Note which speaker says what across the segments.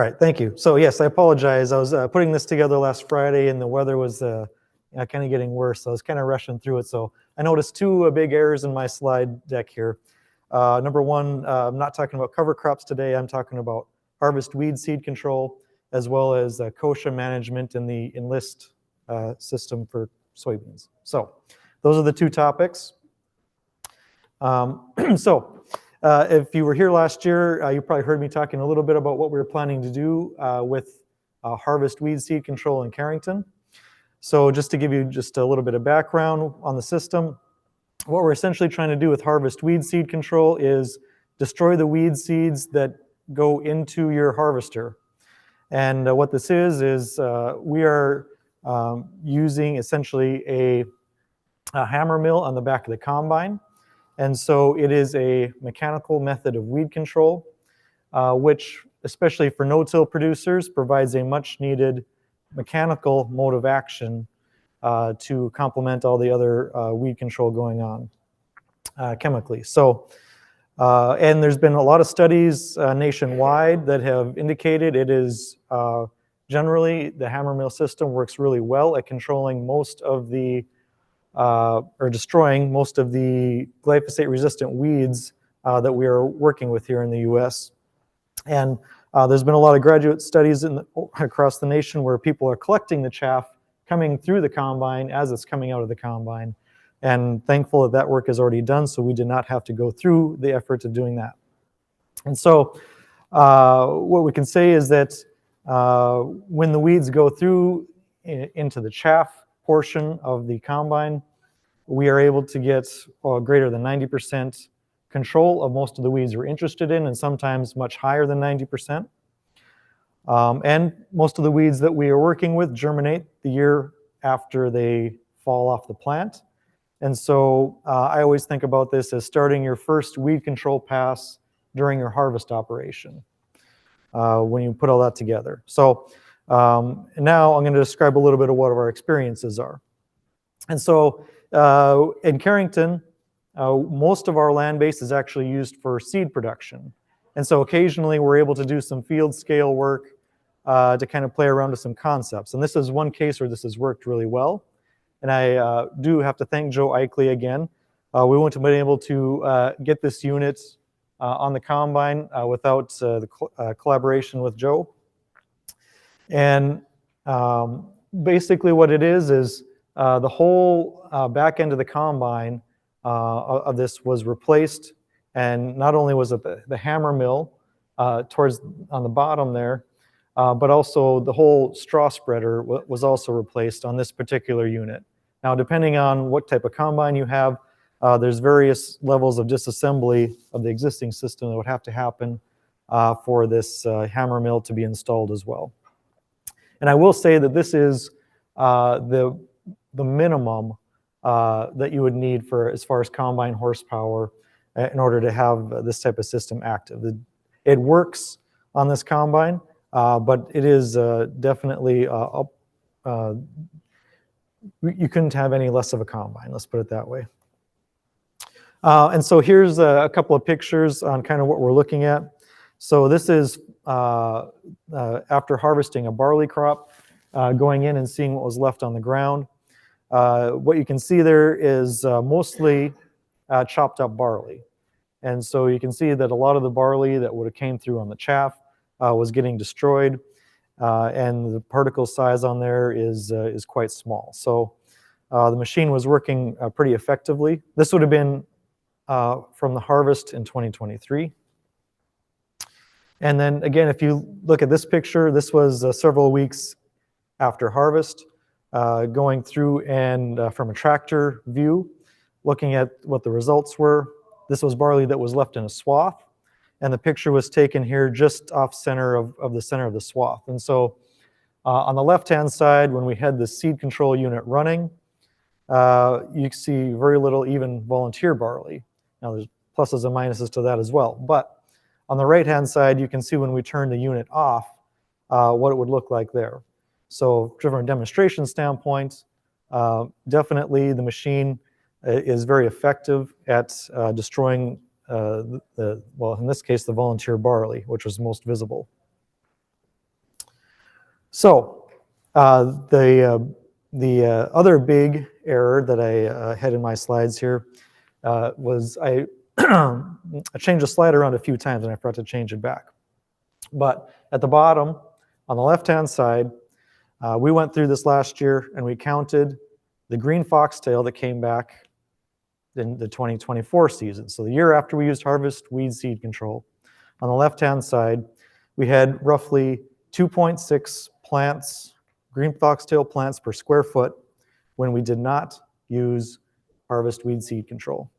Speaker 1: All right, thank you. So yes, I apologize. I was putting this together last Friday, and the weather was kind of getting worse. So I was kind of rushing through it. So I noticed two big errors in my slide deck here. Number one, I'm not talking about cover crops today. I'm talking about harvest weed seed control, as well as Kochia management in the enlist system for soybeans. So those are the two topics. If you were here last year, you probably heard me talking a little bit about what we were planning to do with harvest weed seed control in Carrington. So just to give you just a little bit of background on the system, what we're essentially trying to do with harvest weed seed control is destroy the weed seeds that go into your harvester. And what this is we are using essentially a hammer mill on the back of the combine. And so it is a mechanical method of weed control, which, especially for no-till producers, provides a much needed mechanical mode of action to complement all the other weed control going on chemically. So, and there's been a lot of studies nationwide that have indicated it is generally the hammer mill system works really well at controlling most of the or destroying most of the glyphosate-resistant weeds that we are working with here in the U.S. And there's been a lot of graduate studies across the nation where people are collecting the chaff coming through the combine as it's coming out of the combine. And thankful that work is already done, so we did not have to go through the effort of doing that. And so what we can say is that when the weeds go through into the chaff portion of the combine, we are able to get greater than 90% control of most of the weeds we're interested in, and sometimes much higher than 90%. And most of the weeds that we are working with germinate the year after they fall off the plant. And so I always think about this as starting your first weed control pass during your harvest operation when you put all that together. So now I'm going to describe a little bit of what our experiences are. And so in Carrington, most of our land base is actually used for seed production. And so occasionally we're able to do some field scale work to kind of play around with some concepts. And this is one case where this has worked really well. And I do have to thank Joe Eichley again. We wouldn't have been able to get this unit on the combine without the collaboration with Joe. And basically what it is the whole back end of the combine of this was replaced. And not only was it the hammer mill on the bottom there, but also the whole straw spreader was also replaced on this particular unit. Now, depending on what type of combine you have, there's various levels of disassembly of the existing system that would have to happen for this hammer mill to be installed as well. And I will say that this is the minimum that you would need for as far as combine horsepower in order to have this type of system active. It works on this combine, but it is definitely you couldn't have any less of a combine, let's put it that way. And so here's a couple of pictures on kind of what we're looking at. So this is after harvesting a barley crop, going in and seeing what was left on the ground. What you can see there is mostly chopped up barley. And so you can see that a lot of the barley that would have came through on the chaff was getting destroyed. And the particle size on there is quite small. So the machine was working pretty effectively. This would have been from the harvest in 2023. And then again, if you look at this picture, this was several weeks after harvest, going through and from a tractor view, looking at what the results were. This was barley that was left in a swath. And the picture was taken here just off center of the center of the swath. And so on the left-hand side, when we had the seed control unit running, you can see very little even volunteer barley. Now there's pluses and minuses to that as well. But on the right-hand side, you can see when we turn the unit off, what it would look like there. So from a demonstration standpoint, definitely the machine is very effective at destroying well, in this case, the volunteer barley, which was most visible. So the other big error that I had in my slides here was I changed the slide around a few times and I forgot to change it back. But at the bottom, on the left-hand side, we went through this last year and we counted the green foxtail that came back in the 2024 season. So the year after we used harvest weed seed control. On the left-hand side, we had roughly 2.6 plants, green foxtail plants per square foot when we did not use harvest weed seed control.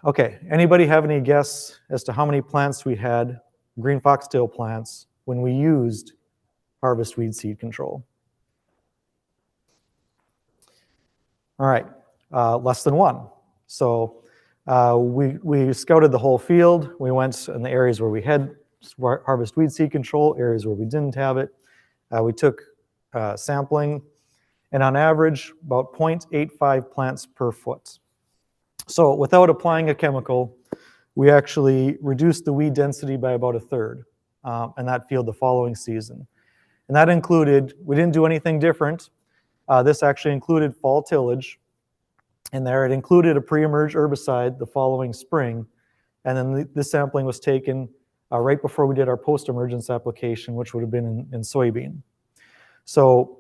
Speaker 1: Okay, anybody have any guess as to how many plants we had, green foxtail plants, when we used harvest weed seed control? All right, less than one. So we scouted the whole field. We went in the areas where we had harvest weed seed control, areas where we didn't have it. We took sampling, and on average, about 0.85 plants per foot. So without applying a chemical, we actually reduced the weed density by about a third in that field the following season. And that included, we didn't do anything different. This actually included fall tillage in there. It included a pre-emerge herbicide the following spring. And then this sampling was taken right before we did our post-emergence application, which would have been in soybean. So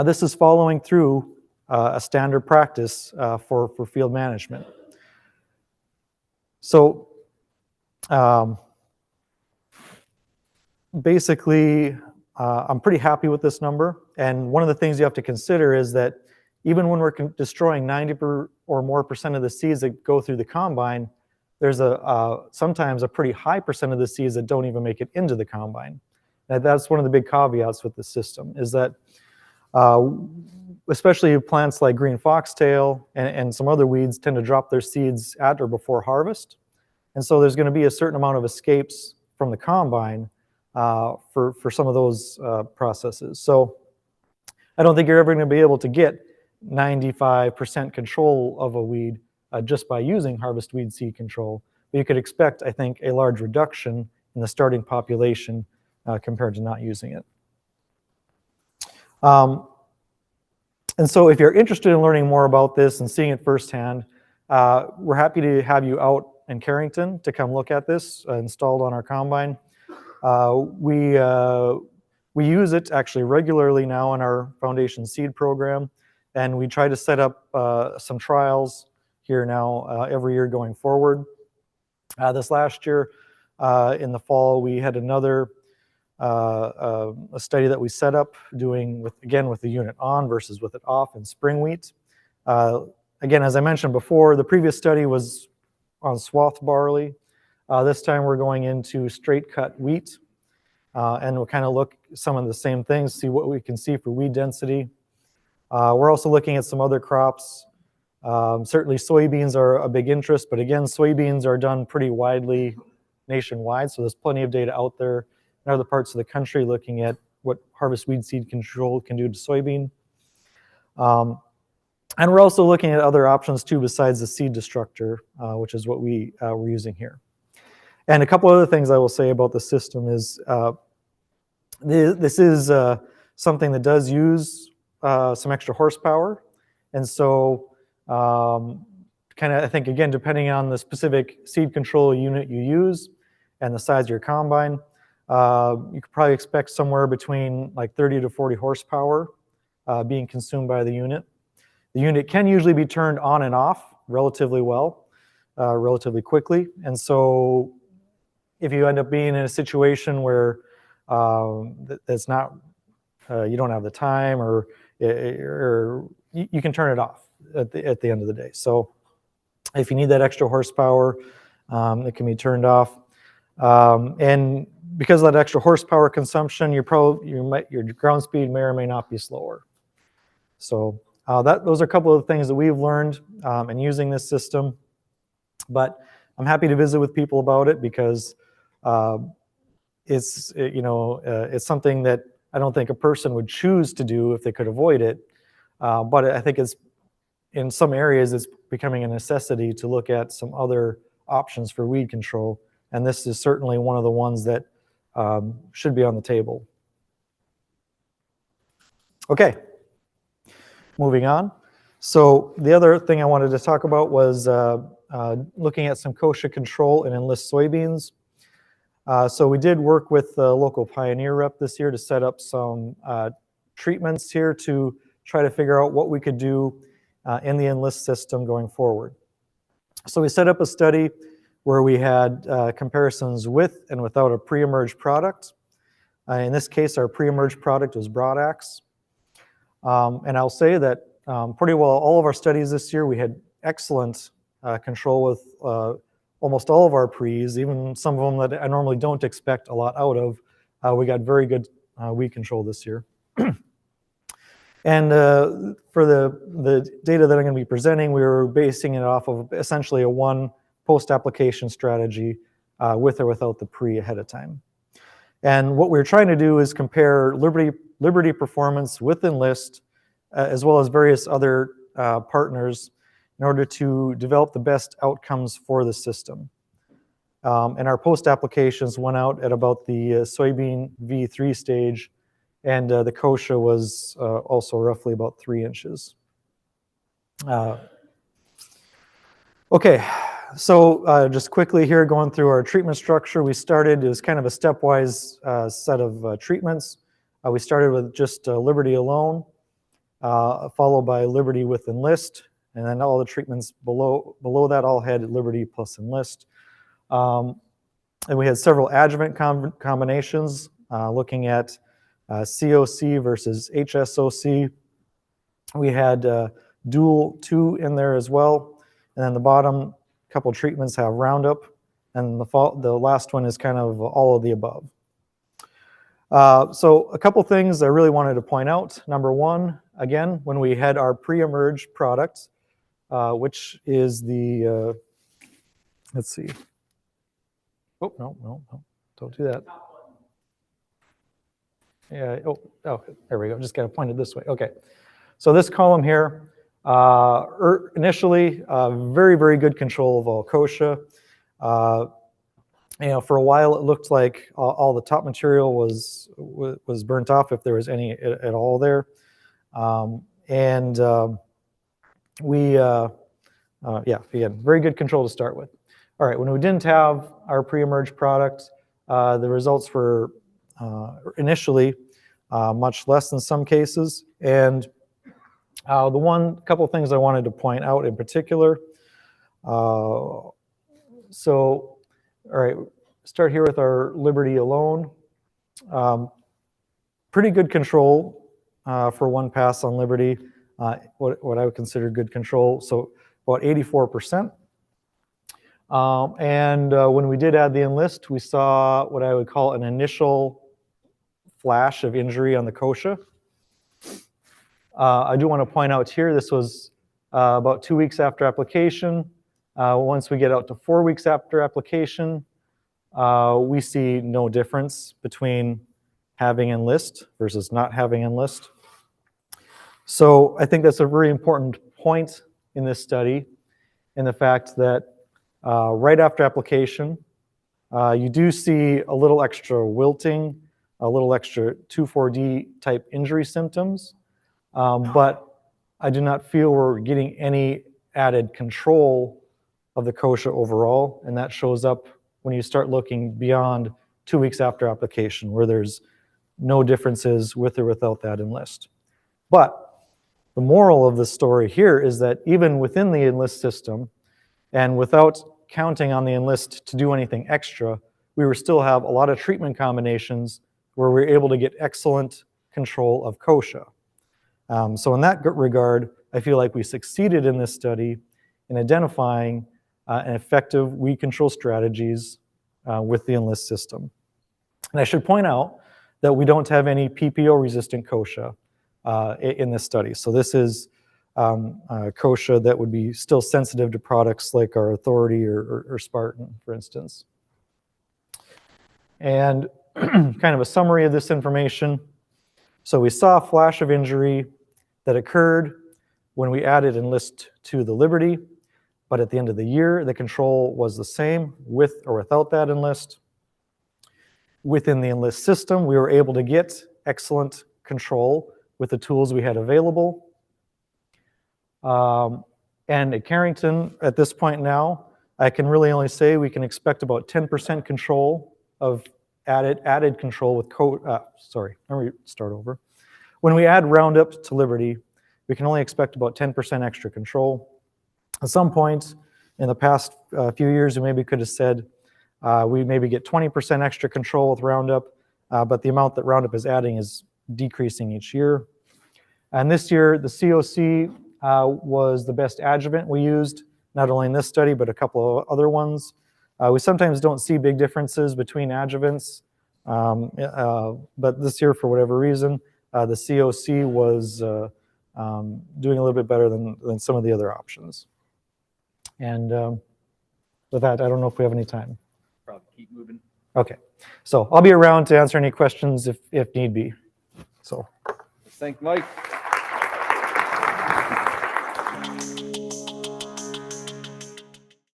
Speaker 1: this is following through a standard practice for field management. So basically, I'm pretty happy with this number. And one of the things you have to consider is that even when we're destroying 90% or more of the seeds that go through the combine, there's sometimes a pretty high percent of the seeds that don't even make it into the combine. And that's one of the big caveats with the system, is that especially plants like green foxtail and some other weeds tend to drop their seeds at or before harvest. And so there's going to be a certain amount of escapes from the combine for some of those processes. So I don't think you're ever going to be able to get 95% control of a weed just by using harvest weed seed control. But you could expect, I think, a large reduction in the starting population compared to not using it. And so if you're interested in learning more about this and seeing it firsthand, we're happy to have you out in Carrington to come look at this installed on our combine. We use it actually regularly now in our foundation seed program, and we try to set up some trials here now every year going forward. This last year in the fall, we had another a study that we set up doing with the unit on versus with it off in spring wheat. Again, as I mentioned before, the previous study was on swath barley. This time we're going into straight cut wheat, and we'll kind of look at some of the same things, see what we can see for weed density. We're also looking at some other crops. Certainly soybeans are a big interest, but again, soybeans are done pretty widely nationwide, so there's plenty of data out there in other parts of the country looking at what harvest weed seed control can do to soybean. And we're also looking at other options too besides the seed destructor, which is what we're using here. And a couple other things I will say about the system is this is something that does use some extra horsepower. And so kind of, I think, again, depending on the specific seed control unit you use and the size of your combine, you could probably expect somewhere between like 30 to 40 horsepower being consumed by the unit. The unit can usually be turned on and off relatively well, relatively quickly. And so if you end up being in a situation where it's not, you don't have the time or you can turn it off at the end of the day. So if you need that extra horsepower, it can be turned off. And because of that extra horsepower consumption, your ground speed may or may not be slower. So those are a couple of things that we've learned in using this system. But I'm happy to visit with people about it because it's something that I don't think a person would choose to do if they could avoid it. But I think it's in some areas it's becoming a necessity to look at some other options for weed control. And this is certainly one of the ones that should be on the table. Okay, moving on. So the other thing I wanted to talk about was looking at some kochia control in enlist soybeans. So we did work with the local Pioneer rep this year to set up some treatments here to try to figure out what we could do in the enlist system going forward. So we set up a study where we had comparisons with and without a pre-emerged product. In this case, our pre-emerged product was Broadax. And I'll say that pretty well all of our studies this year, we had excellent control with almost all of our pre's, even some of them that I normally don't expect a lot out of. We got very good weed control this year. And for the data that I'm going to be presenting, we were basing it off of essentially a one post-application strategy with or without the pre ahead of time. And what we're trying to do is compare Liberty performance with Enlist, as well as various other partners, in order to develop the best outcomes for the system. And our post-applications went out at about the soybean V3 stage, and the kochia was also roughly about 3 inches. Okay, so just quickly here, going through our treatment structure, we started as kind of a stepwise set of treatments. We started with just Liberty alone, followed by Liberty with Enlist, and then all the treatments below that all had Liberty plus Enlist. And we had several adjuvant combinations looking at COC versus HSOC. We had dual 2 in there as well. And then the bottom couple treatments have Roundup, and the last one is kind of all of the above. So a couple things I really wanted to point out. Number one, again, when we had our pre-emerged product, which is the, let's see. Oh, no, don't do that. Yeah, oh, there we go. Just got to point it this way. Okay. So this column here, initially, very, very good control of all kochia. For a while, it looked like all the top material was burnt off, if there was any at all there. Again, very good control to start with. All right, when we didn't have our pre-emerged product, the results were initially much less in some cases. And the couple of things I wanted to point out in particular. All right, start here with our Liberty alone. Pretty good control for one pass on Liberty, what I would consider good control, so about 84%. When we did add the Enlist, we saw what I would call an initial flash of injury on the kochia. I do want to point out here, this was about 2 weeks after application. Once we get out to 4 weeks after application, we see no difference between having Enlist versus not having Enlist. So I think that's a very important point in this study, in the fact that right after application, you do see a little extra wilting, a little extra 2,4-D type injury symptoms, but I do not feel we're getting any added control of the kochia overall, and that shows up when you start looking beyond 2 weeks after application, where there's no differences with or without that Enlist. But the moral of the story here is that even within the Enlist system, and without counting on the Enlist to do anything extra, we will still have a lot of treatment combinations where we're able to get excellent control of kochia. So in that regard, I feel like we succeeded in this study in identifying an effective weed control strategies with the Enlist system. And I should point out that we don't have any PPO-resistant kochia in this study. So this is kochia that would be still sensitive to products like our Authority or Spartan, for instance. And kind of a summary of this information. So we saw a flash of injury that occurred when we added Enlist to the Liberty, but at the end of the year, the control was the same with or without that Enlist. Within the Enlist system, we were able to get excellent control with the tools we had available. And at Carrington, at this point now, I can really only say we can expect about 10% control of added control with sorry, let me start over. When we add Roundup to Liberty, we can only expect about 10% extra control. At some point in the past few years, we maybe could have said we maybe get 20% extra control with Roundup, but the amount that Roundup is adding is decreasing each year. And this year, the COC was the best adjuvant we used, not only in this study, but a couple of other ones. We sometimes don't see big differences between adjuvants, but this year, for whatever reason, the COC was doing a little bit better than some of the other options. And with that, I don't know if we have any time.
Speaker 2: Probably keep moving.
Speaker 1: Okay, so I'll be around to answer any questions if need be. So,
Speaker 2: Thank Mike.